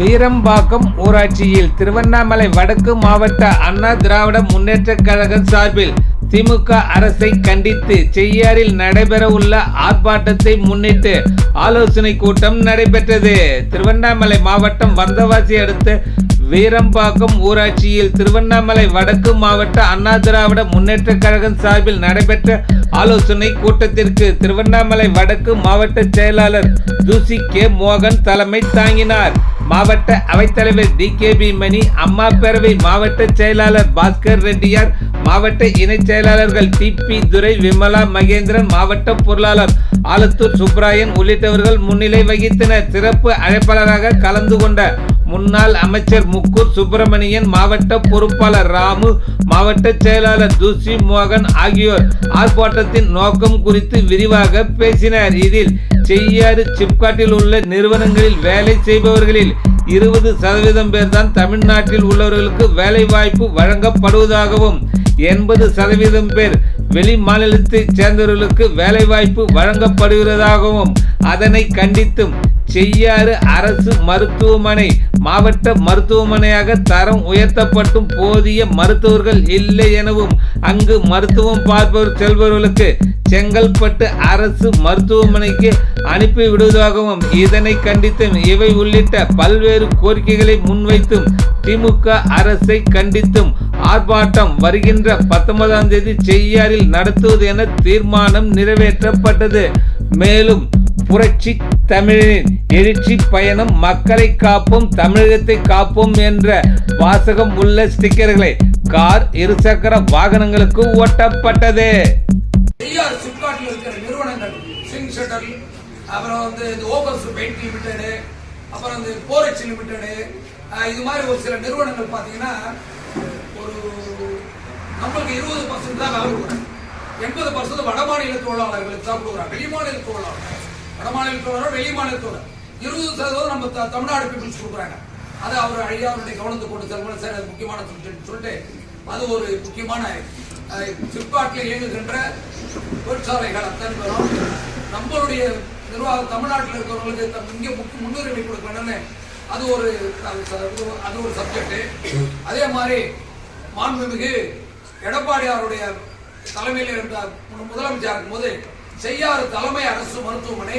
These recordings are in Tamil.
வீரம்பாக்கம் ஊராட்சியில் திருவண்ணாமலை வடக்கு மாவட்ட அண்ணா திராவிட முன்னேற்றக் கழகம் சார்பில் திமுக அரசை கண்டித்து செய்யாறில் நடைபெறவுள்ள ஆர்ப்பாட்டத்தை முன்னிட்டு ஆலோசனை கூட்டம் நடைபெற்றது. திருவண்ணாமலை மாவட்டம் வந்தவாசி அடுத்த வீரம்பாக்கம் ஊராட்சியில் திருவண்ணாமலை வடக்கு மாவட்ட அண்ணா திராவிட முன்னேற்றக் கழகம் சார்பில் நடைபெற்ற ஆலோசனை கூட்டத்திற்கு திருவண்ணாமலை வடக்கு மாவட்ட செயலாளர் ஜூசி கே மோகன் தலைமை தாங்கினார். மாவட்ட அவைத்தலைவர் DKB மணி, அம்மா பேரவை மாவட்ட செயலாளர் பாஸ்கர் ரெட்டியார், மாவட்ட இணை செயலாளர்கள் TP துரை, விமலா மகேந்திரன், மாவட்ட பொருளாளர் ஆலத்தூர் சுப்ராயன் உள்ளிட்டவர்கள் முன்னிலை வகித்தனர். சிறப்பு அழைப்பாளராக கலந்து கொண்ட முன்னாள் அமைச்சர் முக்கூர் சுப்பிரமணியன், மாவட்ட பொறுப்பாளர் ராமு, மாவட்ட செயலாளர் ஜூசி மோகன் ஆகியோர் ஆர்ப்பாட்டத்தின் நோக்கம் குறித்து விரிவாக பேசினர். இதில் செய்யாறு சிப்காட்டில் உள்ள நிறுவனங்களில் வேலை செய்பவர்களில் 20% பேர் தான் தமிழ்நாட்டில் உள்ளவர்களுக்கு வேலை வாய்ப்பு வழங்கப்படுவதாகவும் 80% பேர் வெளி மாநிலத்தை சேர்ந்தவர்களுக்கு வேலை வாய்ப்பு வழங்கப்படுகிறதாகவும் அதனை கண்டித்தும் செய்யாறு அரசு மருத்துவமனை மாவட்ட மருத்துவமனையாக தரம் உயர்த்தப்பட்டும் போதிய மருத்துவர்கள் இல்லை எனவும் அங்கு மருத்துவம் பார்ப்பவர் செல்பவர்களுக்கு செங்கல்பட்டு அரசு மருத்துவமனைக்கு அனுப்பி விடுவதாகவும் இதனை கண்டித்தும் இவை உள்ளிட்ட பல்வேறு கோரிக்கைகளை முன்வைத்தும் திமுக அரசை கண்டித்தும் ஆர்ப்பாட்டம் வருகின்ற 19ஆம் தேதி செய்யாறில் நடத்துவது என தீர்மானம் நிறைவேற்றப்பட்டது. மேலும் புரட்சி தமிழின் எழுச்சி பயணம், மக்களை காப்போம், தமிழகத்தை காப்போம் என்ற வாசகம் உள்ள ஸ்டிக்கர்களை கார், இருசக்கர வாகனங்களுக்கு ஒட்டப்பட்டது. நிறுவனங்கள் சிங் ஷட்டர், அப்புறம் ஓபர்ஸ் பெயிண்ட் லிமிடெட், அப்புறம் போரட்சி லிமிடெட், இது மாதிரி ஒரு சில நிறுவனங்கள் பார்த்தீங்கன்னா ஒரு நம்மளுக்கு 20% தான் வேலை கொடுக்குறாங்க. 80% வட மாநில தொழிலாளர்களுக்கு தான் கொடுக்குறாங்க. வெளி மாநில தொழிலாளர், வடமாநில தொழிலாளர், வெளி மாநில தொழிலாளர் 20% நம்ம தமிழ்நாடு பீப்புள்ஸ் கொடுக்குறாங்க. அதை அவர் ஐயாவுடைய கவனத்துக்கு கொண்டு செல்வன் சார், அது முக்கியமான சொல்லிட்டு அது ஒரு முக்கியமான சிப்காட்டில் இயங்குகின்ற தொழிற்சாலைகள் அத்தனை பேரும் நம்மளுடைய நிர்வாகம் தமிழ்நாட்டில் இருக்கிறவங்களுக்கு இங்கே முன்னுரிமை கொடுக்கணும்னு அது ஒரு சப்ஜெக்ட். அதே மாதிரி மாண்புமிகு எடப்பாடியாருடைய தலைமையில் இருந்த முதலமைச்சர் இருக்கும்போது செய்யாறு தலைமை அரசு மருத்துவமனை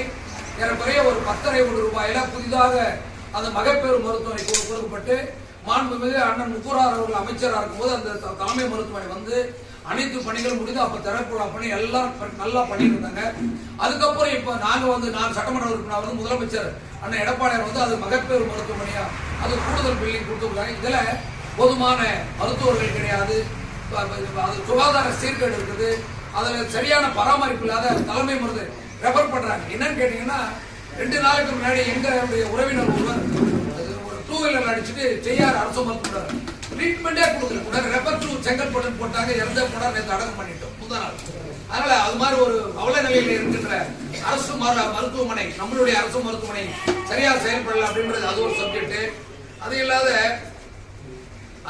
ஏறக்குறைய ஒரு 10.5 கோடி ரூபாயில புதிதாக அந்த மகப்பேறு மருத்துவமனை கொடுக்கப்பட்டு மாண்புமிகு அண்ணன் முக்கூரார் அவர்கள் அமைச்சராக இருக்கும்போது அந்த தலைமை மருத்துவமனை வந்து அனைத்து பணிகளும் முடிந்து அப்ப திறப்புழா பணி எல்லாம் நல்லா பண்ணிட்டு இருந்தாங்க. அதுக்கப்புறம் இப்ப நான் சட்டமன்ற உறுப்பினர் முதலமைச்சர் அண்ணன் எடப்பாடியார் அது மகப்பேறு மருத்துவமனையா அது கூடுதல் பில்டிங் கொடுத்துருக்காங்க. இதுல போதுமான மருத்துவர்கள் கிடையாது, அது சுகாதார சீர்கேடு இருக்குது, அதுல சரியான பராமரிப்பு இல்லாத தலைமை மருந்து ரெஃபர் பண்றாங்க. என்னன்னு கேட்டீங்கன்னா 2 நாளுக்கு முன்னாடி எங்களுடைய உறவினர் ஒருவர் ஒரு 2 வீலர் அடிச்சுட்டு செய்யாறு அரசு மருத்துவர் ட்ரீட்மெண்டே கொடுக்கல, உடனே ரெஃபர் டு செங்கல்பட்டு போட்டாங்க, இறந்த கூட நேற்று அடக்கம் பண்ணிட்டோம் முதல் நாள். அதனால அது மாதிரி ஒரு அவல நிலையில் இருக்கின்ற அரசு மருத்துவமனை, நம்மளுடைய அரசு மருத்துவமனை சரியா செயல்படல அப்படின்றது அது ஒரு சப்ஜெக்ட். அது இல்லாத